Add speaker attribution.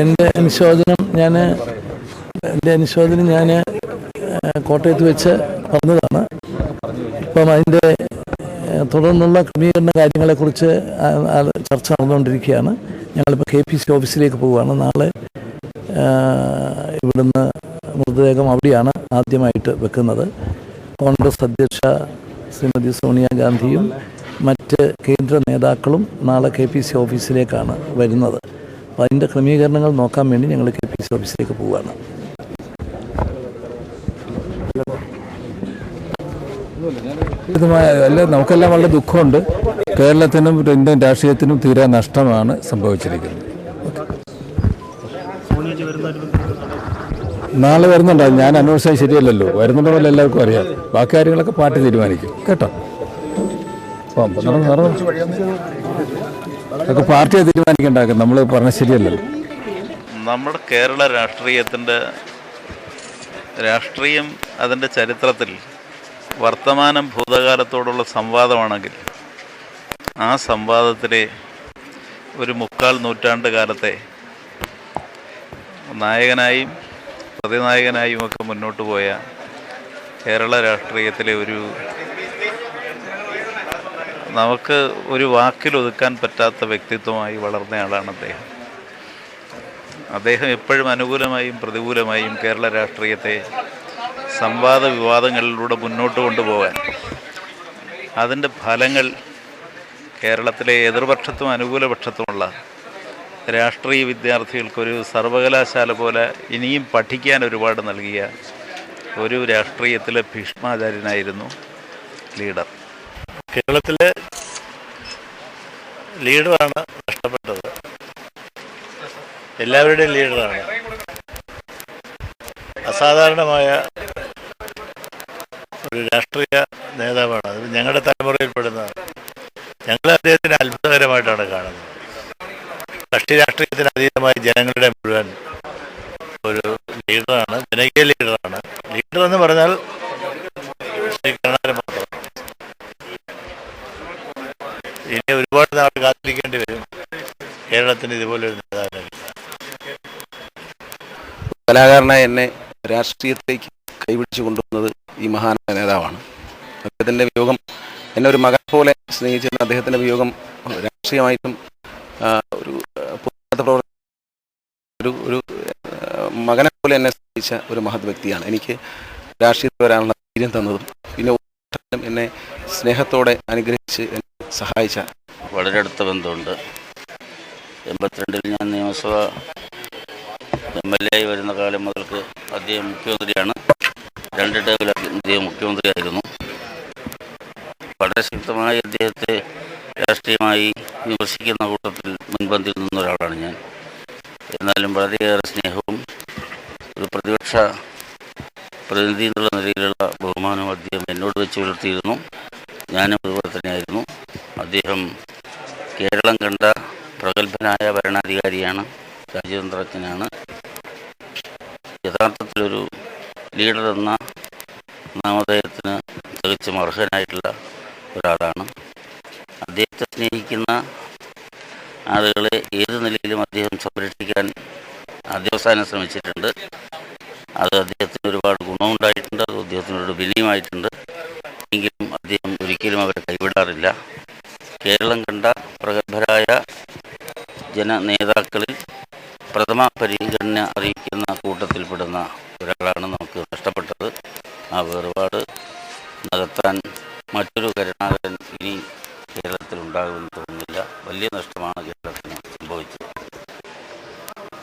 Speaker 1: എൻ്റെ അനുശോചനം ഞാൻ കോട്ടയത്ത് വെച്ച് പറഞ്ഞതാണ്. ഇപ്പം അതിൻ്റെ തുടർന്നുള്ള ക്രമീകരണ കാര്യങ്ങളെക്കുറിച്ച് ചർച്ച നടന്നുകൊണ്ടിരിക്കുകയാണ്. ഞങ്ങളിപ്പോൾ KPC ഓഫീസിലേക്ക് പോവുകയാണ്. നാളെ ഇവിടുന്ന് മൃതദേഹം അവിടെയാണ് ആദ്യമായിട്ട് വെക്കുന്നത്. കോൺഗ്രസ് അധ്യക്ഷ ശ്രീമതി സോണിയാഗാന്ധിയും മറ്റ് കേന്ദ്ര നേതാക്കളും നാളെ KPC ഓഫീസിലേക്കാണ് വരുന്നത്. അപ്പോൾ അതിൻ്റെ ക്രമീകരണങ്ങൾ നോക്കാൻ വേണ്ടി ഞങ്ങൾ KPC ഓഫീസിലേക്ക് പോവുകയാണ്.
Speaker 2: അല്ല, നമുക്കെല്ലാം വളരെ ദുഃഖമുണ്ട്. കേരളത്തിനും ഇന്ത്യൻ രാഷ്ട്രീയത്തിനും തീരെ നഷ്ടമാണ് സംഭവിച്ചിരിക്കുന്നത്. നാളെ വരുന്നുണ്ടോ? ഞാൻ അന്വേഷിച്ചാൽ ശരിയല്ലല്ലോ. വരുന്നുണ്ടോ പോലെ എല്ലാവർക്കും അറിയാം. ബാക്കി കാര്യങ്ങളൊക്കെ പാർട്ടി തീരുമാനിക്കും കേട്ടോ. അതൊക്കെ പാർട്ടിയെ തീരുമാനിക്കണ്ടാക്കും. നമ്മൾ പറഞ്ഞ ശരിയല്ലല്ലോ.
Speaker 3: നമ്മുടെ കേരള രാഷ്ട്രീയം അതിൻ്റെ ചരിത്രത്തിൽ വർത്തമാനം ഭൂതകാലത്തോടുള്ള സംവാദമാണെങ്കിൽ ആ സംവാദത്തിലെ ഒരു 3/4 നൂറ്റാണ്ട് കാലത്തെ നായകനായും പ്രതിനായകനായും ഒക്കെ മുന്നോട്ട് പോയ കേരള രാഷ്ട്രീയത്തിലെ നമുക്ക് ഒരു വാക്കിലൊതുക്കാൻ പറ്റാത്ത വ്യക്തിത്വമായി വളർന്നയാളാണ് അദ്ദേഹം എപ്പോഴും അനുകൂലമായും പ്രതികൂലമായും കേരള രാഷ്ട്രീയത്തെ സംവാദ വിവാദങ്ങളിലൂടെ മുന്നോട്ട് കൊണ്ടുപോകാൻ അതിൻ്റെ ഫലങ്ങൾ കേരളത്തിലെ എതിർപക്ഷത്തും അനുകൂലപക്ഷത്തുമുള്ള രാഷ്ട്രീയ വിദ്യാർത്ഥികൾക്കൊരു സർവകലാശാല പോലെ ഇനിയും പഠിക്കാൻ ഒരുപാട് നൽകിയ ഒരു രാഷ്ട്രീയത്തിലെ ഭീഷ്മാചാര്യനായിരുന്നു ലീഡർ.
Speaker 4: കേരളത്തിലെ ലീഡറാണ് നഷ്ടപ്പെട്ടത്. എല്ലാവരുടെയും ലീഡറാണ്. അസാധാരണമായ ഒരു രാഷ്ട്രീയ നേതാവാണ്. അത് ഞങ്ങളുടെ തലമുറയിൽപ്പെടുന്നതാണ്. ഞങ്ങൾ അദ്ദേഹത്തിന് അത്ഭുതകരമായിട്ടാണ് കാണുന്നത്. കക്ഷി രാഷ്ട്രീയത്തിന് അതീതമായി ജനങ്ങളുടെ മുഴുവൻ ഒരു ലീഡറാണ്, ജനകീയ ലീഡറാണ്. ലീഡർ എന്ന് പറഞ്ഞാൽ ശ്രീ കരുണാകരൻ മാത്രം. ഇനി ഒരുപാട് നാൾ കാത്തിരിക്കേണ്ടി വരും കേരളത്തിന് ഇതുപോലൊരു നേതാവിനെ.
Speaker 5: കലാകാരനായ എന്നെ രാഷ്ട്രീയത്തിലേക്ക് കൈപിടിച്ചു കൊണ്ടുവന്നത് ഈ മഹാനായ നേതാവാണ്. അദ്ദേഹത്തിൻ്റെ വിയോഗം എന്നെ ഒരു മകൻ പോലെ സ്നേഹിച്ചിരുന്ന അദ്ദേഹത്തിൻ്റെ വിയോഗം രാഷ്ട്രീയമായിട്ടും ഒരു മകനെ പോലെ എന്നെ സ്നേഹിച്ച ഒരു മഹത് വ്യക്തിയാണ്. എനിക്ക് രാഷ്ട്രീയത്തിൽ വരാനുള്ള ധൈര്യം തന്നതും പിന്നെ എന്നെ സ്നേഹത്തോടെ അനുഗ്രഹിച്ച് എന്നെ സഹായിച്ച
Speaker 6: വളരെ അടുത്ത ബന്ധമുണ്ട്. 82 ഞാൻ നിയമസഭ MLA ആയി വരുന്ന കാലം മുതൽക്ക് അദ്ദേഹം മുഖ്യമന്ത്രിയാണ്. 2 ടേമിൽ അദ്ദേഹം മുഖ്യമന്ത്രിയായിരുന്നു. വളരെ ശക്തമായി അദ്ദേഹത്തെ രാഷ്ട്രീയമായി വിമർശിക്കുന്ന കൂട്ടത്തിൽ മുൻപന്തിയിൽ നിന്ന ഒരാളാണ് ഞാൻ. എന്നാലും വളരെയേറെ സ്നേഹവും ഒരു പ്രതിപക്ഷ പ്രതിനിധി എന്നുള്ള നിലയിലുള്ള ബഹുമാനവും അദ്ദേഹം എന്നോട് വെച്ച് പുലർത്തിയിരുന്നു. ഞാനും അതുപോലെ തന്നെയായിരുന്നു. അദ്ദേഹം കേരളം കണ്ട പ്രഗത്ഭനായ ഭരണാധികാരിയാണ്, രാജ്യതന്ത്രജ്ഞനാണ്. യഥാർത്ഥത്തിലൊരു ലീഡർ എന്ന നാമധേയത്തിന് തികച്ചും അർഹനായിട്ടുള്ള ഒരാളാണ്. അദ്ദേഹത്തെ സ്നേഹിക്കുന്ന ആളുകളെ ഏത് നിലയിലും അദ്ദേഹം സംരക്ഷിക്കാൻ അധ്യവസാനം ശ്രമിച്ചിട്ടുണ്ട്. അത് അദ്ദേഹത്തിന് ഒരുപാട് ഗുണമുണ്ടായിട്ടുണ്ട്. അത് അദ്ദേഹത്തിനോട് വിനയമായിട്ടുണ്ട്. എങ്കിലും അദ്ദേഹം ഒരിക്കലും അവരെ കൈവിടാറില്ല. കേരളം കണ്ട പ്രഗത്ഭരായ ജനനേതാക്കളിൽ പ്രഥമ പരിഗണന അറിയിക്കുന്ന കൂട്ടത്തിൽപ്പെടുന്ന ഒരാളാണ് നമുക്ക് നഷ്ടപ്പെട്ടത്. ആ വേർപാട് നികത്താൻ മറ്റൊരു കരുണാകരൻ ഇനി കേരളത്തിൽ ഉണ്ടാകുമെന്ന് തോന്നുന്നില്ല. വലിയ നഷ്ടം.